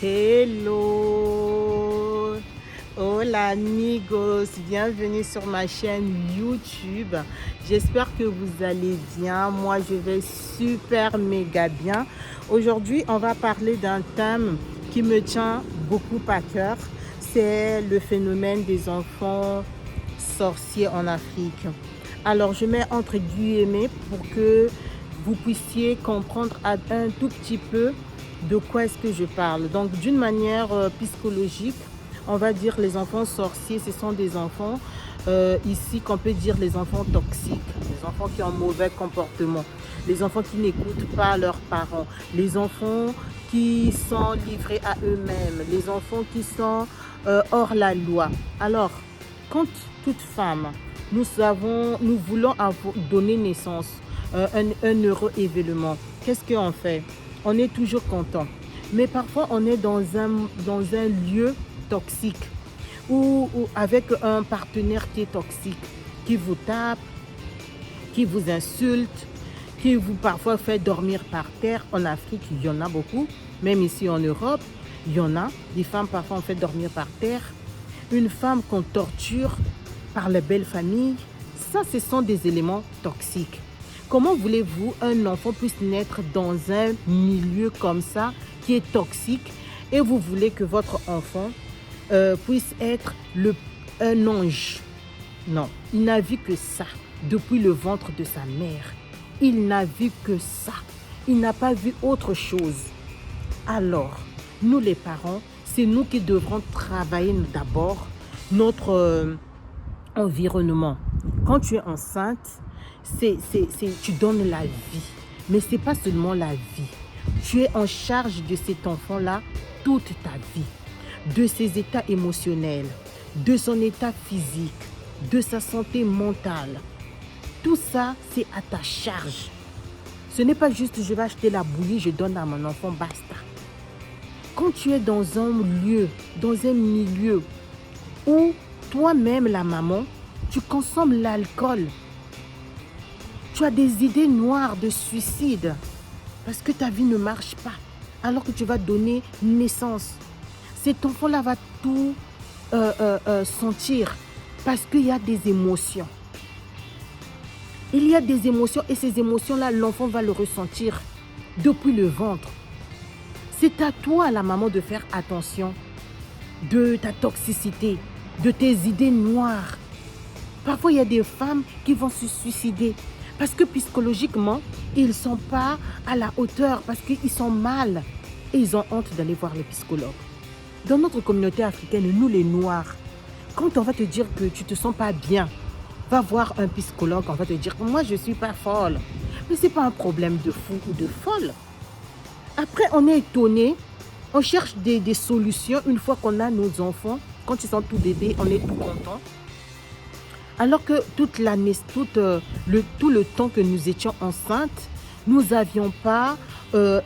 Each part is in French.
Hello! Hola amigos, bienvenue sur ma chaîne YouTube. J'espère que vous allez bien. Moi, je vais super méga bien. Aujourd'hui, on va parler d'un thème qui me tient beaucoup à cœur. C'est le phénomène des enfants sorciers en Afrique. Alors, je mets entre guillemets pour que vous puissiez comprendre un tout petit peu de quoi est-ce que je parle. Donc, d'une manière psychologique, on va dire les enfants sorciers, ce sont des enfants ici qu'on peut dire les enfants toxiques, les enfants qui ont mauvais comportement, les enfants qui n'écoutent pas leurs parents, les enfants qui sont livrés à eux-mêmes, les enfants qui sont hors la loi. Alors, quand toute femme, nous voulons donner naissance un heureux événement, qu'est-ce qu'on fait? On est toujours content. Mais parfois, on est dans un lieu toxique ou avec un partenaire qui est toxique, qui vous tape, qui vous insulte, qui vous parfois fait dormir par terre. En Afrique, il y en a beaucoup. Même ici en Europe, il y en a. Des femmes, parfois, on fait dormir par terre. Une femme qu'on torture par la belle famille. Ça, ce sont des éléments toxiques. Comment voulez-vous un enfant puisse naître dans un milieu comme ça, qui est toxique, et vous voulez que votre enfant puisse être un ange? Non, il n'a vu que ça depuis le ventre de sa mère. Il n'a vu que ça. Il n'a pas vu autre chose. Alors, nous les parents, c'est nous qui devrons travailler d'abord notre environnement. Quand tu es enceinte, tu donnes la vie. Mais ce n'est pas seulement la vie. Tu es en charge de cet enfant-là toute ta vie. De ses états émotionnels, de son état physique, de sa santé mentale. Tout ça, c'est à ta charge. Ce n'est pas juste je vais acheter la bouillie, je donne à mon enfant, basta. Quand tu es dans un lieu, dans un milieu où toi-même, la maman, tu consommes l'alcool, tu as des idées noires de suicide parce que ta vie ne marche pas alors que tu vas donner naissance. Cet enfant-là va tout sentir parce qu'il y a des émotions. Il y a des émotions et ces émotions-là, l'enfant va le ressentir depuis le ventre. C'est à toi, la maman, de faire attention de ta toxicité, de tes idées noires. Parfois, il y a des femmes qui vont se suicider parce que psychologiquement, ils ne sont pas à la hauteur, parce qu'ils sont mal et ils ont honte d'aller voir les psychologues. Dans notre communauté africaine, nous les Noirs, quand on va te dire que tu ne te sens pas bien, va voir un psychologue, on va te dire que moi je ne suis pas folle. Mais ce n'est pas un problème de fou ou de folle. Après, on est étonné, on cherche des solutions une fois qu'on a nos enfants. Quand ils sont tout bébés, on est tout content. Alors que tout le temps que nous étions enceintes, nous n'avions pas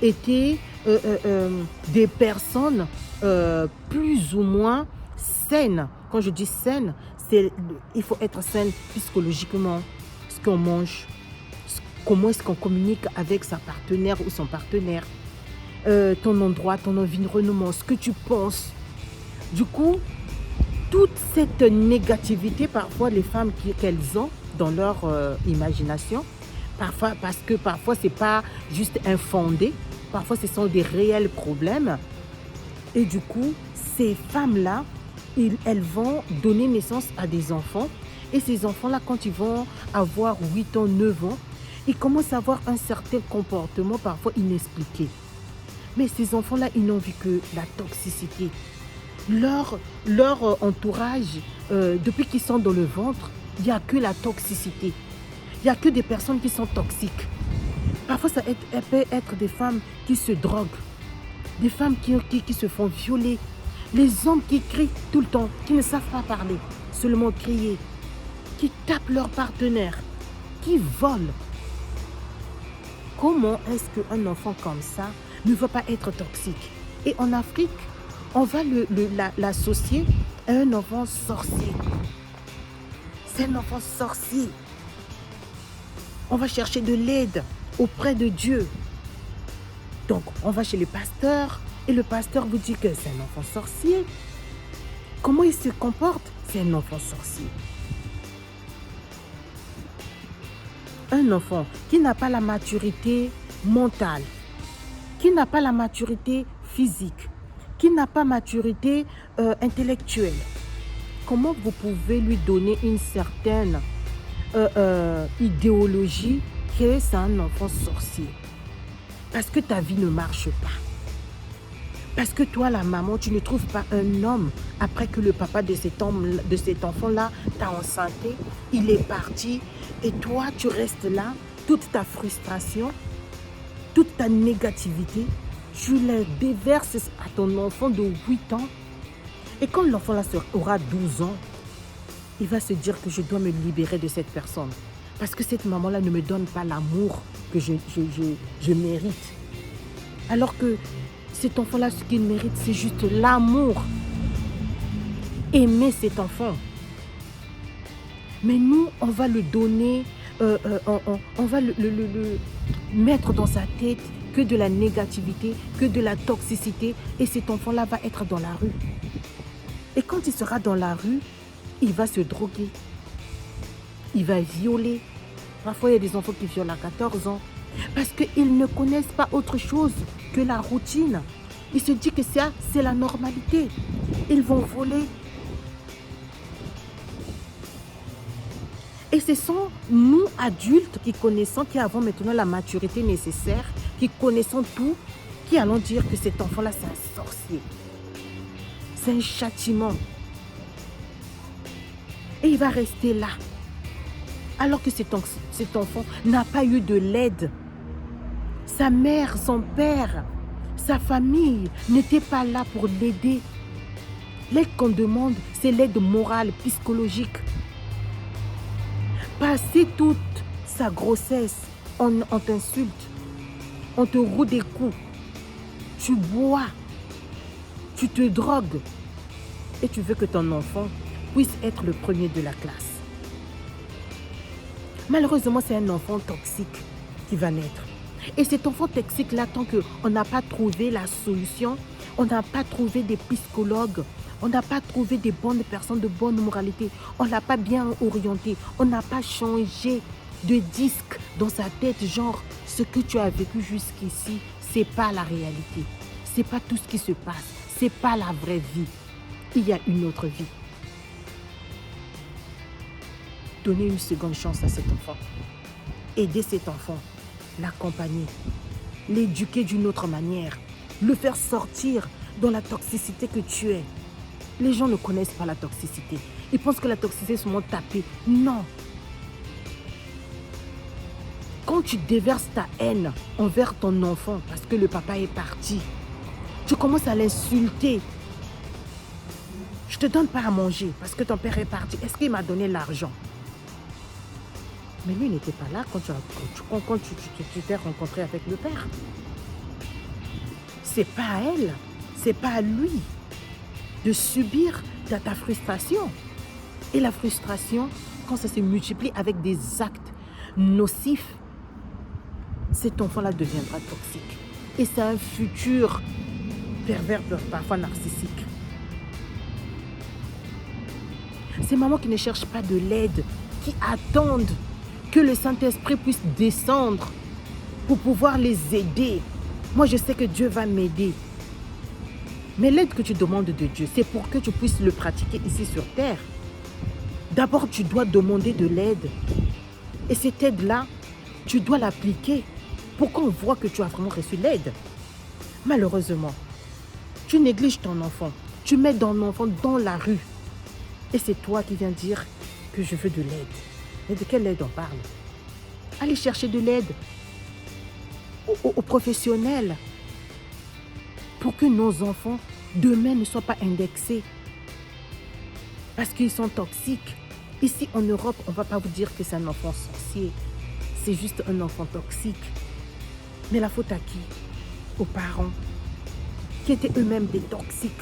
été des personnes plus ou moins saines. Quand je dis saines, il faut être saine psychologiquement. Ce qu'on mange, comment est-ce qu'on communique avec sa partenaire ou son partenaire, ton endroit, ton environnement, ce que tu penses. Du coup, toute cette négativité, parfois les femmes qu'elles ont dans leur imagination, parfois ce n'est pas juste infondé, parfois ce sont des réels problèmes. Et du coup, ces femmes-là, elles vont donner naissance à des enfants. Et ces enfants-là, quand ils vont avoir 8 ans, 9 ans, ils commencent à avoir un certain comportement parfois inexpliqué. Mais ces enfants-là, ils n'ont vu que la toxicité. Leur entourage, depuis qu'ils sont dans le ventre, il n'y a que la toxicité. Il n'y a que des personnes qui sont toxiques. Parfois, ça peut être des femmes qui se droguent, des femmes qui se font violer, les hommes qui crient tout le temps, qui ne savent pas parler, seulement crier, qui tapent leur partenaire, qui volent. Comment est-ce qu'un enfant comme ça ne va pas être toxique? Et en Afrique, on va l'associer à un enfant sorcier. C'est un enfant sorcier. On va chercher de l'aide auprès de Dieu. Donc, on va chez les pasteurs, Et le pasteur vous dit que c'est un enfant sorcier. Comment il se comporte? C'est un enfant sorcier. Un enfant qui n'a pas la maturité mentale, qui n'a pas la maturité physique, qui n'a pas maturité intellectuelle. Comment vous pouvez lui donner une certaine idéologie que c'est un enfant sorcier? Parce que ta vie ne marche pas. Parce que toi, la maman, tu ne trouves pas un homme après que le papa de cet enfant-là t'a enceinté, il est parti et toi, tu restes là, toute ta frustration, toute ta négativité, tu la déverses à ton enfant de 8 ans. Et quand l'enfant là aura 12 ans, il va se dire que je dois me libérer de cette personne. Parce que cette maman-là ne me donne pas l'amour que je mérite. Alors que cet enfant-là, ce qu'il mérite, c'est juste l'amour. Aimer cet enfant. Mais nous, on va le donner, on va le mettre dans sa tête que de la négativité, que de la toxicité. Et cet enfant-là va être dans la rue. Et quand il sera dans la rue, il va se droguer. Il va violer. Parfois, il y a des enfants qui violent à 14 ans. Parce qu'ils ne connaissent pas autre chose que la routine. Ils se disent que ça, c'est la normalité. Ils vont voler. Et ce sont nous, adultes, qui connaissons, qui avons maintenant la maturité nécessaire, qui connaissons tout, qui allons dire que cet enfant-là, c'est un sorcier. C'est un châtiment. Et il va rester là. Alors que cet enfant n'a pas eu de l'aide. Sa mère, son père, sa famille n'étaient pas là pour l'aider. L'aide qu'on demande, c'est l'aide morale, psychologique. Passer toute sa grossesse, on t'insulte, on te roue des coups, tu bois, tu te drogues et tu veux que ton enfant puisse être le premier de la classe. Malheureusement, c'est un enfant toxique qui va naître. Et cet enfant toxique-là, tant qu'on n'a pas trouvé la solution, on n'a pas trouvé des psychologues, on n'a pas trouvé des bonnes personnes de bonne moralité, on ne l'a pas bien orienté, on n'a pas changé de disque dans sa tête, genre, ce que tu as vécu jusqu'ici, ce n'est pas la réalité. Ce n'est pas tout ce qui se passe, ce n'est pas la vraie vie. Il y a une autre vie. Donnez une seconde chance à cet enfant. Aidez cet enfant. L'accompagner, l'éduquer d'une autre manière, le faire sortir dans la toxicité que tu es. Les gens ne connaissent pas la toxicité. Ils pensent que la toxicité est seulement taper. Non. Quand tu déverses ta haine envers ton enfant parce que le papa est parti, tu commences à l'insulter. Je ne te donne pas à manger parce que ton père est parti. Est-ce qu'il m'a donné l'argent? Mais lui n'était pas là quand tu t'es rencontré avec le père. C'est pas à elle, c'est pas à lui de subir ta frustration. Et la frustration, quand ça se multiplie avec des actes nocifs, cet enfant-là deviendra toxique. Et c'est un futur pervers, parfois narcissique. Ces mamans qui ne cherchent pas de l'aide, qui attendent que le Saint-Esprit puisse descendre pour pouvoir les aider. Moi, je sais que Dieu va m'aider. Mais l'aide que tu demandes de Dieu, c'est pour que tu puisses le pratiquer ici sur terre. D'abord, tu dois demander de l'aide. Et cette aide-là, tu dois l'appliquer pour qu'on voit que tu as vraiment reçu l'aide. Malheureusement, tu négliges ton enfant. Tu mets ton enfant dans la rue. Et c'est toi qui viens dire que je veux de l'aide. Mais de quelle aide on parle? Allez chercher de l'aide aux professionnels pour que nos enfants, demain, ne soient pas indexés. Parce qu'ils sont toxiques. Ici, en Europe, on ne va pas vous dire que c'est un enfant sorcier. C'est juste un enfant toxique. Mais la faute à qui? Aux parents, qui étaient eux-mêmes des toxiques,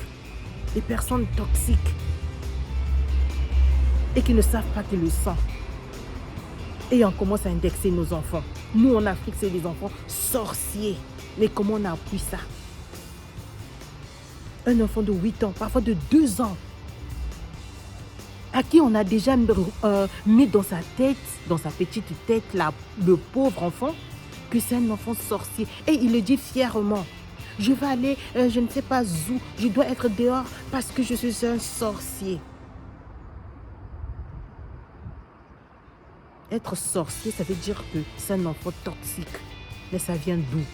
des personnes toxiques, et qui ne savent pas qu'ils le sont. Et on commence à indexer nos enfants. Nous, en Afrique, c'est des enfants sorciers. Mais comment on a appris ça? un enfant de 8 ans, parfois de 2 ans, à qui on a déjà mis dans sa tête, dans sa petite tête, le pauvre enfant, que c'est un enfant sorcier. Et il le dit fièrement. Je vais aller, je ne sais pas où, je dois être dehors parce que je suis un sorcier. Être sorcier, ça veut dire que c'est un enfant toxique. Mais ça vient d'où?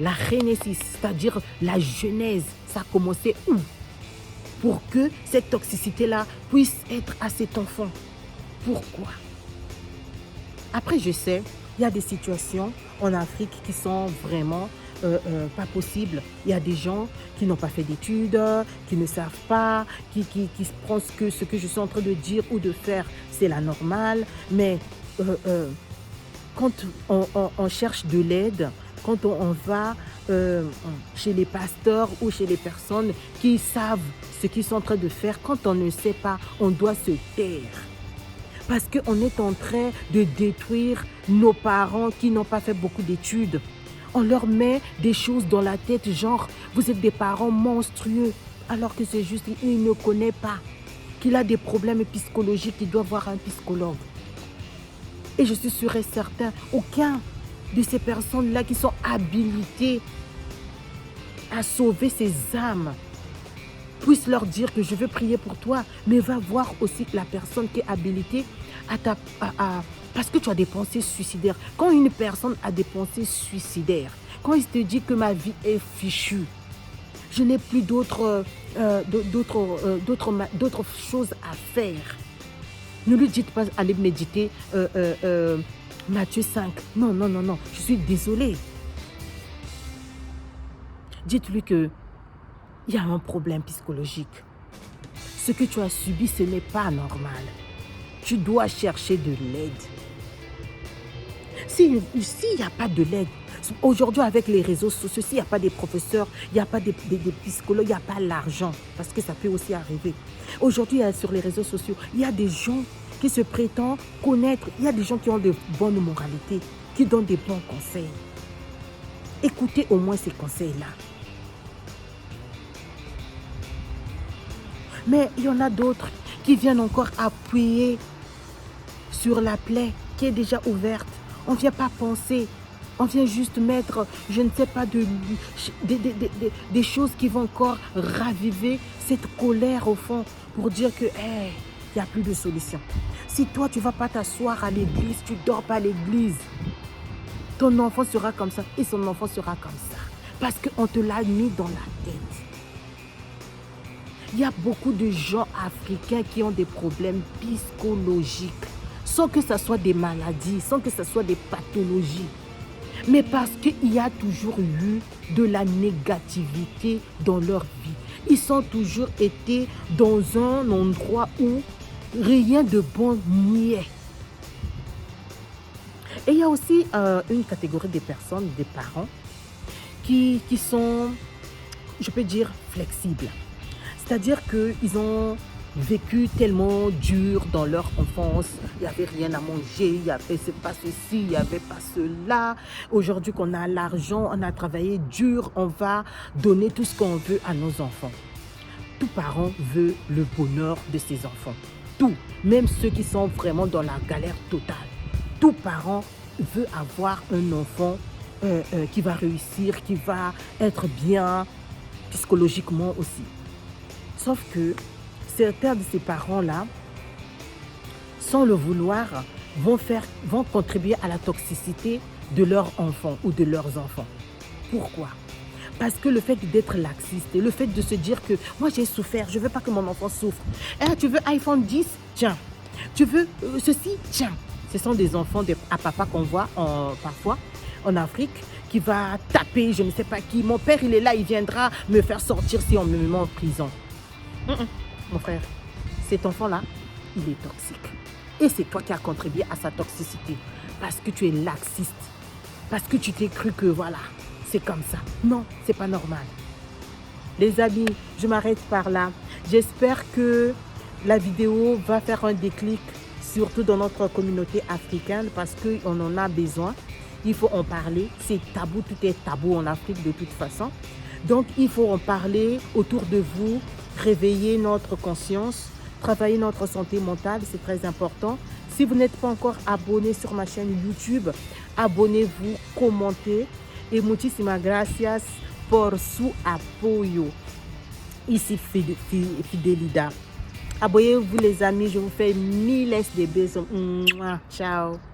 La Genesis, c'est-à-dire la Genèse, ça a commencé où? Pour que cette toxicité-là puisse être à cet enfant. Pourquoi? Après, je sais, il y a des situations en Afrique qui sont vraiment pas possibles. Il y a des gens qui n'ont pas fait d'études, qui ne savent pas, qui pensent que ce que je suis en train de dire ou de faire, c'est la normale. Mais quand on cherche de l'aide, quand on va chez les pasteurs ou chez les personnes qui savent ce qu'ils sont en train de faire, quand on ne sait pas, on doit se taire. Parce qu'on est en train de détruire nos parents qui n'ont pas fait beaucoup d'études. On leur met des choses dans la tête, genre, vous êtes des parents monstrueux, alors que c'est juste qu'il ne connaît pas, qu'il a des problèmes psychologiques, qu'il doit voir un psychologue. Et je suis sûre et certain, aucun de ces personnes-là qui sont habilitées à sauver ces âmes puisse leur dire que je veux prier pour toi, mais va voir aussi la personne qui est habilitée parce que tu as des pensées suicidaires. Quand une personne a des pensées suicidaires, quand il te dit que ma vie est fichue, je n'ai plus d'autres choses à faire, ne lui dites pas aller méditer Matthieu 5. Non, non, non, non, je suis désolée. Dites-lui que il y a un problème psychologique. Ce que tu as subi, ce n'est pas normal. Tu dois chercher de l'aide. S'il n'y a pas de l'aide, aujourd'hui avec les réseaux sociaux, s'il n'y a pas des professeurs, il n'y a pas des psychologues, il n'y a pas l'argent, parce que ça peut aussi arriver. Aujourd'hui, sur les réseaux sociaux, il y a des gens qui se prétendent connaître, il y a des gens qui ont de bonnes moralités, qui donnent des bons conseils. Écoutez au moins ces conseils-là. Mais il y en a d'autres qui viennent encore appuyer sur la plaie qui est déjà ouverte. On ne vient pas penser. On vient juste mettre, je ne sais pas, des choses qui vont encore raviver cette colère au fond pour dire que, il n'y a plus de solution. Si toi, tu ne vas pas t'asseoir à l'église, tu ne dors pas à l'église, ton enfant sera comme ça et son enfant sera comme ça. Parce qu'on te l'a mis dans la tête. Il y a beaucoup de gens africains qui ont des problèmes psychologiques, sans que ce soit des maladies, sans que ce soit des pathologies. Mais parce qu'il y a toujours eu de la négativité dans leur vie. Ils ont toujours été dans un endroit où rien de bon n'y est. Et il y a aussi une catégorie de personnes, des parents, qui sont, je peux dire, flexibles. C'est-à-dire qu'ils ont vécu tellement dur dans leur enfance. Il n'y avait rien à manger, il n'y avait pas ceci, il n'y avait pas cela. Aujourd'hui qu'on a l'argent, on a travaillé dur, on va donner tout ce qu'on veut à nos enfants. Tout parent veut le bonheur de ses enfants. Tout, même ceux qui sont vraiment dans la galère totale. Tout parent veut avoir un enfant qui va réussir, qui va être bien psychologiquement aussi. Sauf que certains de ces parents-là, sans le vouloir, vont contribuer à la toxicité de leurs enfants ou de leurs enfants. Pourquoi? Parce que le fait d'être laxiste, le fait de se dire que moi j'ai souffert, je ne veux pas que mon enfant souffre. Tu veux iPhone 10? Tiens. Tu veux ceci? Tiens. Ce sont des enfants à papa qu'on voit parfois en Afrique qui va taper je ne sais pas qui. Mon père il est là, il viendra me faire sortir si on me met en prison. Mon frère, cet enfant-là, il est toxique. Et c'est toi qui as contribué à sa toxicité. Parce que tu es laxiste. Parce que tu t'es cru que voilà, c'est comme ça. Non, c'est pas normal. Les amis, je m'arrête par là. J'espère que la vidéo va faire un déclic, surtout dans notre communauté africaine, parce qu'on en a besoin. Il faut en parler. C'est tabou, tout est tabou en Afrique de toute façon. Donc, il faut en parler autour de vous, réveiller notre conscience, travailler notre santé mentale, c'est très important. Si vous n'êtes pas encore abonné sur ma chaîne YouTube, abonnez-vous, commentez. Et muchísimas gracias por su apoyo. Ici Fidelida. Abonnez-vous les amis, je vous fais miles de bisous. Ciao.